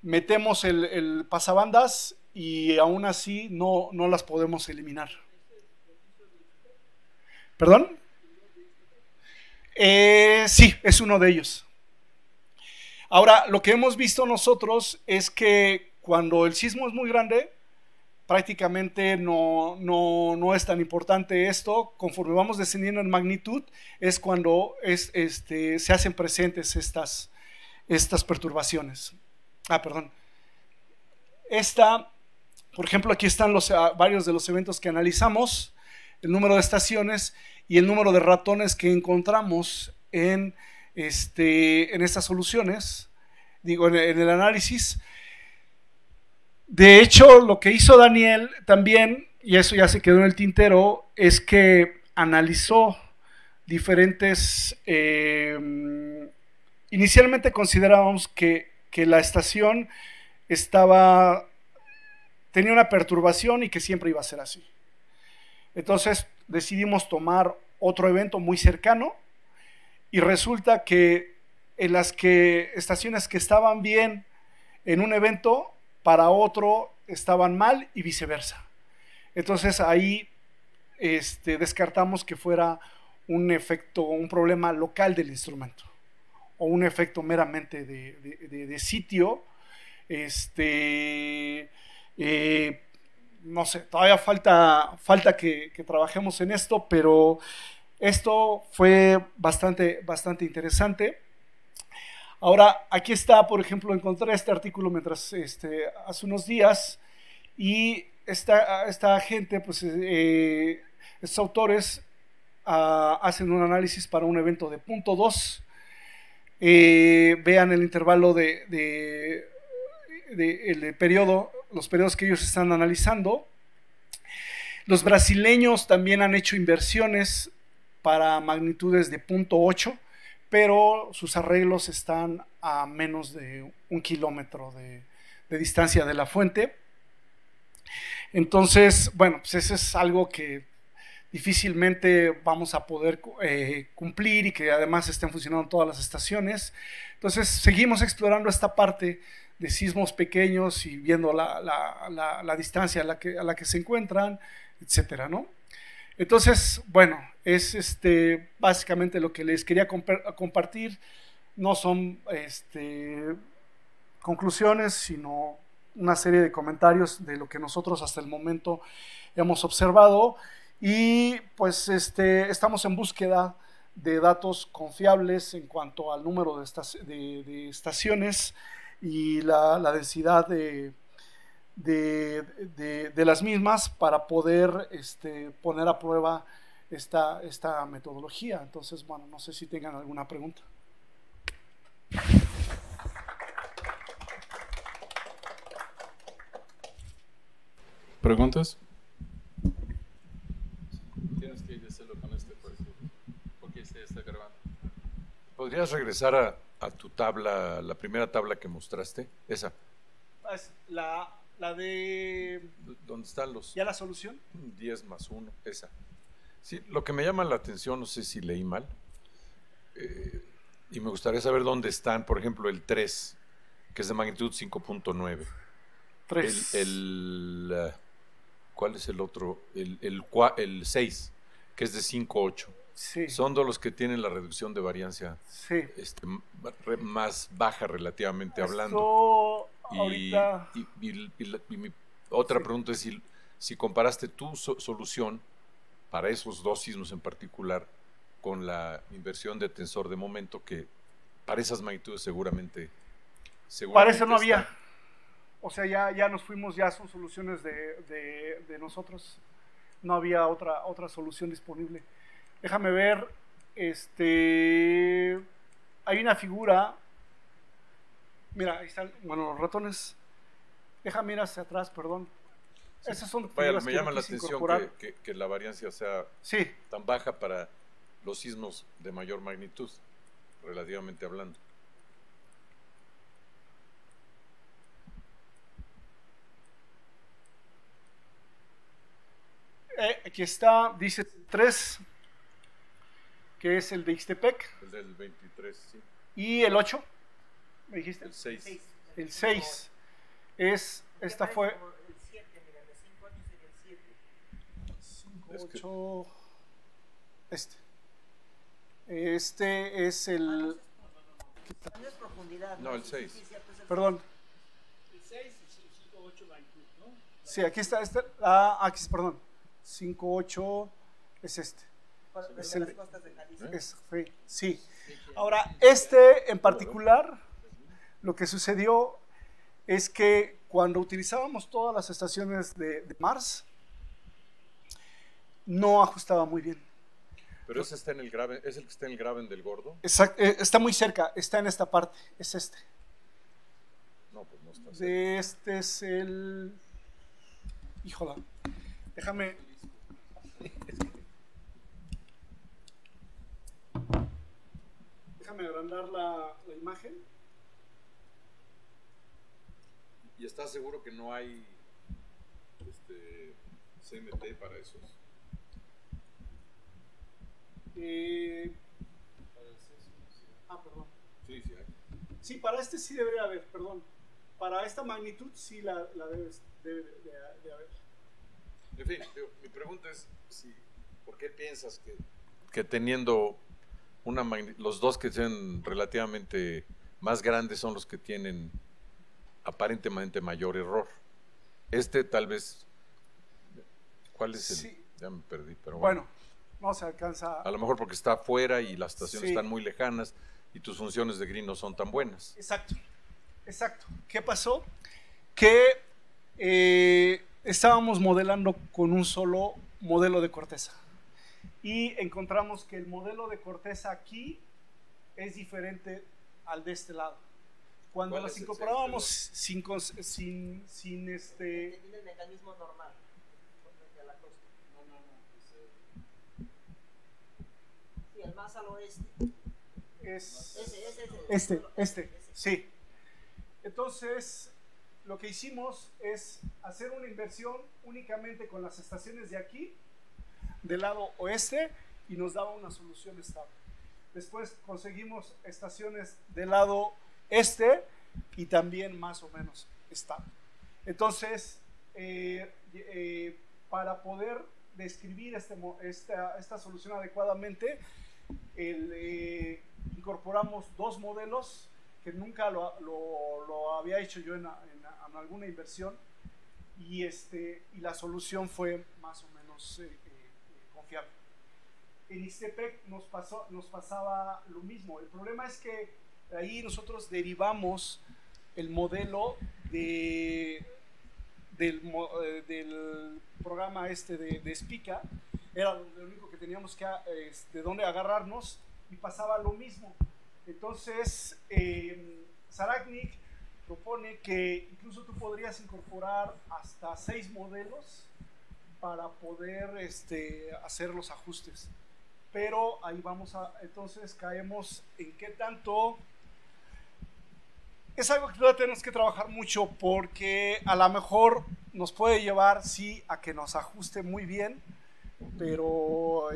Metemos el pasabandas y aún así no las podemos eliminar. ¿Perdón? Sí, es uno de ellos. Ahora, lo que hemos visto nosotros es que cuando el sismo es muy grande, prácticamente no es tan importante esto. Conforme vamos descendiendo en magnitud, es cuando se hacen presentes estas perturbaciones. Perdón. Por ejemplo, aquí están varios de los eventos que analizamos, el número de estaciones y el número de ratones que encontramos en estas soluciones, en el análisis. De hecho, lo que hizo Daniel también, y eso ya se quedó en el tintero, es que analizó diferentes... inicialmente considerábamos que la estación tenía una perturbación y que siempre iba a ser así. Entonces decidimos tomar otro evento muy cercano y resulta que en las estaciones que estaban bien en un evento, para otro estaban mal y viceversa. Entonces ahí descartamos que fuera un problema local del instrumento o un efecto meramente de sitio. No sé, todavía falta que trabajemos en esto, pero esto fue bastante interesante. Ahora, aquí está, por ejemplo, encontré este artículo hace unos días, y esta gente, pues, estos autores hacen un análisis para un evento de punto 2. Vean el intervalo el periodo, los periodos que ellos están analizando. Los brasileños también han hecho inversiones para magnitudes de punto 8, pero sus arreglos están a menos de 1 kilómetro de distancia de la fuente. Entonces, bueno, pues eso es algo que difícilmente vamos a poder cumplir, y que además estén funcionando todas las estaciones. Entonces seguimos explorando esta parte de sismos pequeños y viendo la distancia a la que se encuentran, etcétera, ¿no? Entonces, bueno, es básicamente lo que les quería compartir. No son conclusiones, sino una serie de comentarios de lo que nosotros hasta el momento hemos observado, y pues estamos en búsqueda de datos confiables en cuanto al número de estaciones y la densidad de las mismas, para poder poner a prueba esta metodología. Entonces, bueno, no sé si tengan alguna pregunta. ¿Preguntas? Tienes que decirlo con porque se está grabando. ¿Podrías regresar a tu tabla, la primera tabla que mostraste? Esa. La de... ¿Dónde están los...? ¿Ya la solución? 10 más 1, esa. Sí, lo que me llama la atención, no sé si leí mal, y me gustaría saber dónde están, por ejemplo, el 3, que es de magnitud 5.9. 3. ¿Cuál es el otro? El 6, que es de 5.8. Sí. Son de los que tienen la reducción de variancia, sí, más baja relativamente hablando. Ahorita... Y mi otra pregunta es si comparaste tu solución para esos dos sismos en particular con la inversión de tensor de momento, que para esas magnitudes seguramente para eso no había. O sea, ya nos fuimos, ya son soluciones de nosotros. No había otra solución disponible. Déjame ver. Hay una figura. Mira, ahí están, bueno, los ratones. Déjame ir hacia atrás, perdón. Esas son Vaya, figuras me que llama no la quise atención incorporar. que la variancia sea Sí, tan baja para los sismos de mayor magnitud, relativamente hablando. aquí está, dice 3, que es el de Ixtepec, El del 23, sí. y el 8, ¿me dijiste? El 6. El 6 es, esta fue El 7, mira, de 5 años sería el 7. 5, Es que- 8, este es el, No es profundidad. No, el 6. Sí, cierto, es el perdón, El 6 y 5, 8 magnitud, ¿no? sí, aquí está, aquí, perdón, 5, 8 es este. de es las el- costas de Jalisco. Sí. Ahora, este en particular, lo que sucedió es que cuando utilizábamos todas las estaciones de Mars, no ajustaba muy bien. Pero ese está en el Graben, es el que está en el Graben del Gordo. Está muy cerca, está en esta parte, es este. No, pues no está cerca. De este es el... Híjola, déjame... Déjame agrandar la imagen. ¿Y estás seguro que no hay CMT para esos? Perdón. Sí, sí hay. Sí, para este sí debería haber, perdón. Para esta magnitud sí la debe de haber. En fin, mi pregunta es ¿por qué piensas que teniendo los dos que sean relativamente más grandes son los que tienen aparentemente mayor error? Tal vez, ¿cuál es el? Sí. Ya me perdí, pero Bueno, no se alcanza. A lo mejor porque está afuera y las estaciones Sí. están muy lejanas y tus funciones de grid no son tan buenas. Exacto, exacto. ¿Qué pasó? Que estábamos modelando con un solo modelo de corteza y encontramos que el modelo de corteza aquí es diferente al de este lado. Cuando ¿Cuál las es el incorporábamos seis, sin Tiene el mecanismo normal. Frente a la costa. Sí, el más al oeste. Ese. Sí. Entonces, lo que hicimos es hacer una inversión únicamente con las estaciones de aquí, del lado oeste, y nos daba una solución estable. Después conseguimos estaciones del lado este y también más o menos estable. Entonces, para poder describir esta solución adecuadamente, incorporamos dos modelos que nunca lo había hecho yo en alguna inversión, y la solución fue más o menos confiable. En Ixtepec nos pasaba lo mismo. El problema es que ahí nosotros derivamos el modelo del programa de Spica. Era lo único que teníamos que de dónde agarrarnos, y pasaba lo mismo. Entonces Sarachnik propone que incluso tú podrías incorporar hasta 6 modelos para poder hacer los ajustes, pero ahí entonces caemos en qué tanto. Es algo que todavía tenemos que trabajar mucho, porque a lo mejor nos puede llevar, sí, a que nos ajuste muy bien, pero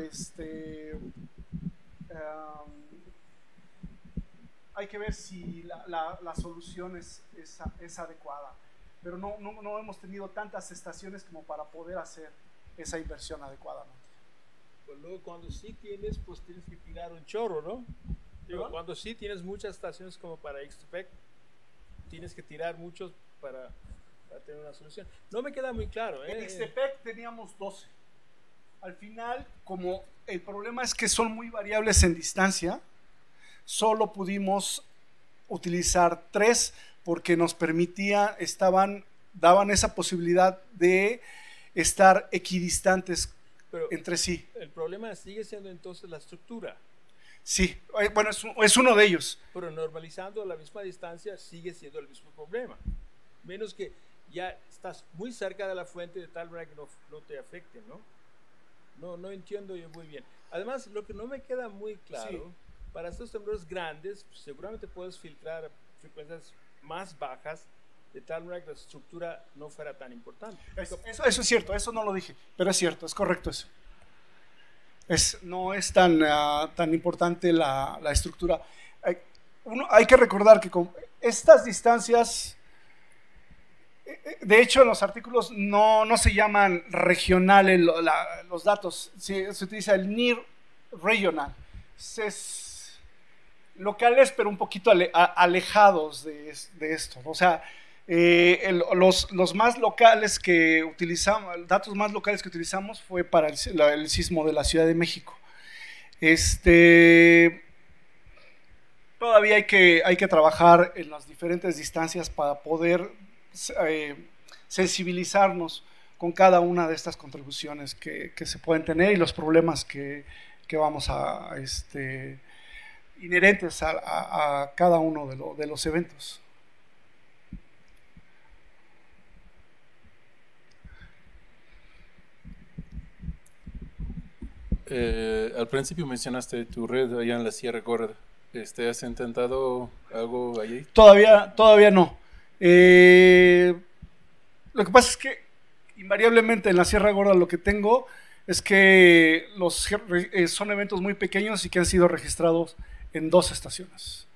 hay que ver si la solución es adecuada. Pero no hemos tenido tantas estaciones como para poder hacer esa inversión adecuadamente. Pues luego cuando sí tienes, pues tienes que tirar un chorro, ¿no? Digo, ¿Perdón? cuando sí tienes muchas estaciones como para Ixtepec, tienes que tirar muchos para tener una solución. No me queda muy claro, ¿eh? En Ixtepec teníamos 12. Al final, como el problema es que son muy variables en distancia, solo pudimos utilizar 3 porque nos daban esa posibilidad de estar equidistantes Pero entre sí. el problema sigue siendo entonces la estructura. Sí, bueno, es uno de ellos. Pero normalizando la misma distancia sigue siendo el mismo problema. Menos que ya estás muy cerca de la fuente de tal manera que no te afecte, ¿no? No entiendo yo muy bien. Además, lo que no me queda muy claro, para estos temblores grandes, pues, seguramente puedes filtrar frecuencias más bajas, de tal manera que la estructura no fuera tan importante. Eso es cierto, eso no lo dije, pero es cierto, es correcto eso. No es tan importante la estructura. Hay que recordar que con estas distancias, de hecho en los artículos no se llaman regionales los datos, se utiliza el near regional. Es locales pero un poquito alejados de esto. O sea, los más locales que utilizamos, datos más locales que utilizamos fue para el sismo de la Ciudad de México. Todavía hay que trabajar en las diferentes distancias para poder sensibilizarnos con cada una de estas contribuciones que se pueden tener y los problemas que vamos a inherentes a cada uno de los eventos. Al principio mencionaste tu red allá en la Sierra Gorda. ¿Has intentado algo allí? Todavía no. Lo que pasa es que invariablemente en la Sierra Gorda lo que tengo es que son eventos muy pequeños y que han sido registrados en 2 estaciones.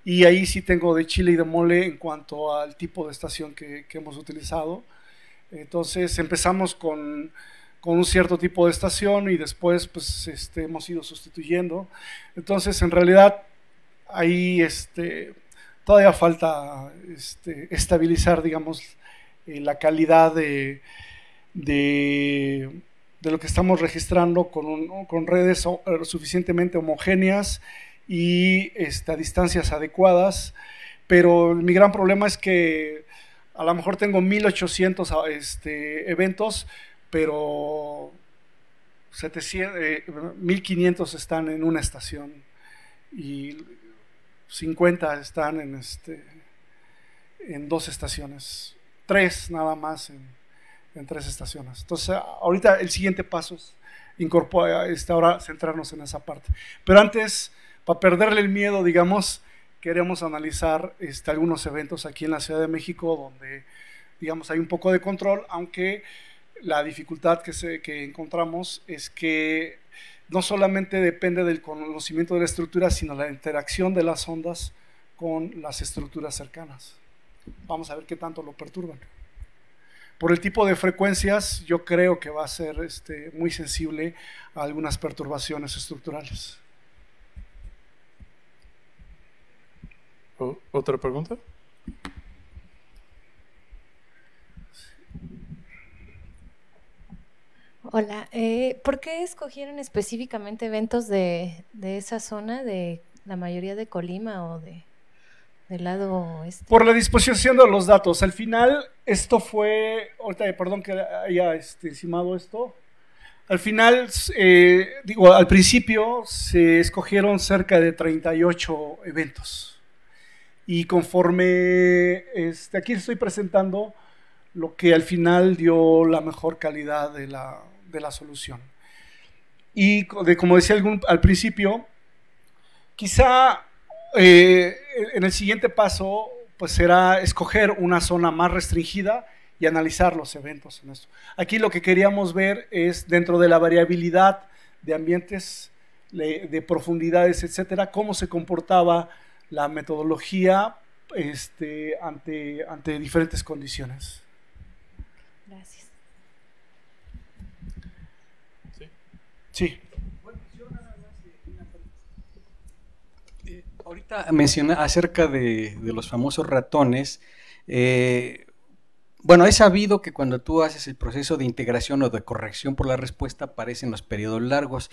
Y ahí sí tengo de chile y de mole en cuanto al tipo de estación que hemos utilizado. Entonces empezamos con un cierto tipo de estación y después pues, hemos ido sustituyendo. Entonces en realidad ahí todavía falta estabilizar, digamos, la calidad de lo que estamos registrando con redes suficientemente homogéneas y a distancias adecuadas, pero mi gran problema es que a lo mejor tengo 1800 eventos, pero 1500 están en una estación y 50 están en 2 estaciones, 3 nada más en 3 estaciones. Entonces ahorita el siguiente paso es ahora centrarnos en esa parte, pero antes, para perderle el miedo, digamos, queremos analizar algunos eventos aquí en la Ciudad de México donde, digamos, hay un poco de control, aunque la dificultad que encontramos es que no solamente depende del conocimiento de la estructura, sino la interacción de las ondas con las estructuras cercanas. Vamos a ver qué tanto lo perturban. Por el tipo de frecuencias, yo creo que va a ser muy sensible a algunas perturbaciones estructurales. ¿Otra pregunta? Hola, ¿por qué escogieron específicamente eventos de esa zona, de la mayoría de Colima o del lado oeste? Por la disposición de los datos. Al final, esto fue, ahorita, perdón que haya encimado esto. Al final, al principio se escogieron cerca de 38 eventos. Y conforme, aquí estoy presentando lo que al final dio la mejor calidad de la solución. Y como decía al principio, quizá en el siguiente paso pues será escoger una zona más restringida y analizar los eventos en esto. Aquí lo que queríamos ver es, dentro de la variabilidad de ambientes, de profundidades, etcétera, cómo se comportaba la metodología ante diferentes condiciones. Gracias. Sí. Bueno, yo nada más ahorita menciona acerca de los famosos ratones. Bueno, he sabido que cuando tú haces el proceso de integración o de corrección por la respuesta aparecen los periodos largos.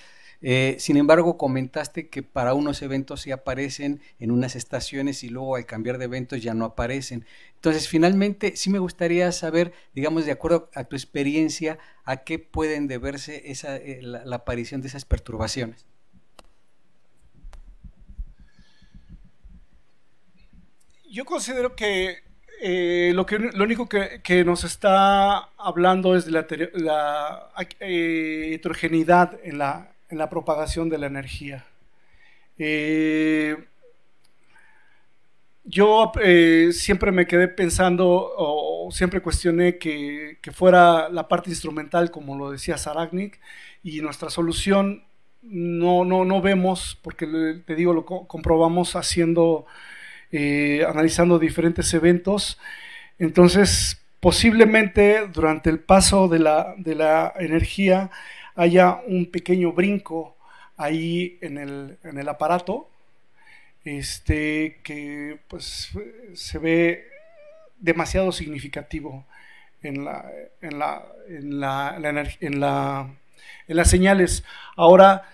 Sin embargo, comentaste que para unos eventos sí aparecen en unas estaciones y luego al cambiar de eventos ya no aparecen. Entonces, finalmente, sí me gustaría saber, digamos, de acuerdo a tu experiencia, a qué pueden deberse la aparición de esas perturbaciones. Yo considero que lo único que nos está hablando es de la heterogeneidad en la propagación de la energía. Yo siempre me quedé pensando o siempre cuestioné que fuera la parte instrumental, como lo decía Saragnik, y nuestra solución no vemos, porque te digo, lo comprobamos analizando diferentes eventos. Entonces, posiblemente durante el paso de la energía haya un pequeño brinco ahí en el aparato, que pues se ve demasiado significativo en las señales. Ahora,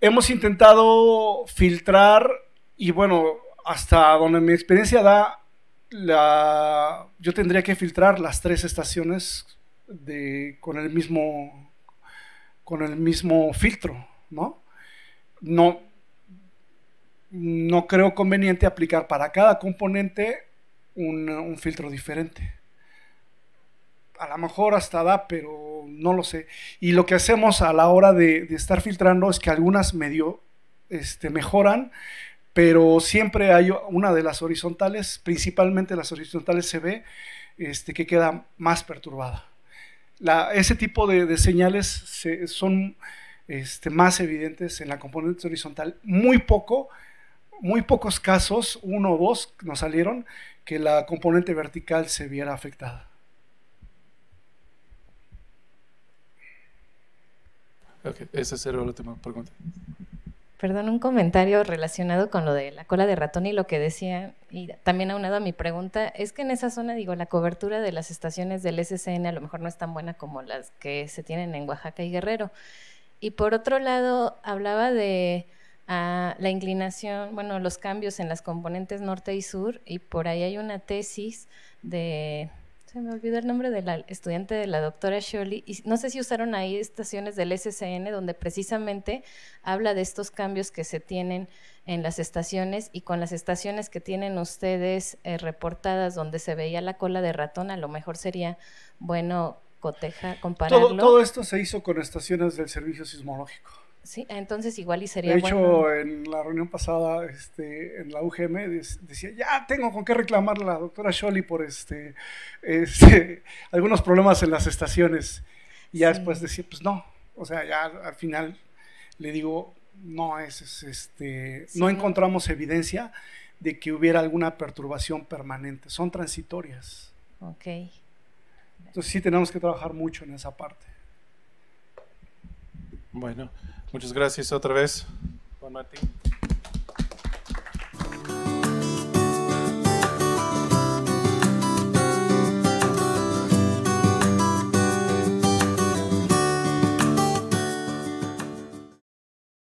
hemos intentado filtrar, y bueno, hasta donde mi experiencia da, yo tendría que filtrar las 3 estaciones con el mismo filtro, ¿no? No creo conveniente aplicar para cada componente un filtro diferente. A lo mejor hasta da, pero no lo sé. Y lo que hacemos a la hora de estar filtrando es que algunas medio mejoran, pero siempre hay una de las horizontales, principalmente las horizontales se ve que queda más perturbada. Ese tipo de señales son más evidentes en la componente horizontal. Muy pocos casos, 1 o 2 nos salieron, que la componente vertical se viera afectada. Ok, esa será la última pregunta. Perdón, un comentario relacionado con lo de la cola de ratón y lo que decía, y también aunado a mi pregunta, es que en esa zona, digo, la cobertura de las estaciones del SCN a lo mejor no es tan buena como las que se tienen en Oaxaca y Guerrero. Y por otro lado, hablaba de la inclinación, bueno, los cambios en las componentes norte y sur, y por ahí hay una tesis se me olvidó el nombre de la estudiante de la doctora Shirley, y no sé si usaron ahí estaciones del SCN, donde precisamente habla de estos cambios que se tienen en las estaciones, y con las estaciones que tienen ustedes reportadas donde se veía la cola de ratón, a lo mejor sería bueno compararlo. Todo esto se hizo con estaciones del servicio sismológico. Sí, entonces igual y sería de hecho, bueno. En la reunión pasada en la UGM decía, ya tengo con qué reclamar a la doctora Scholli por algunos problemas en las estaciones. Y ya después decía, pues no, o sea, ya al final le digo, no no encontramos evidencia de que hubiera alguna perturbación permanente, son transitorias. Ok. Entonces sí tenemos que trabajar mucho en esa parte. Bueno, muchas gracias otra vez, Juan Martín.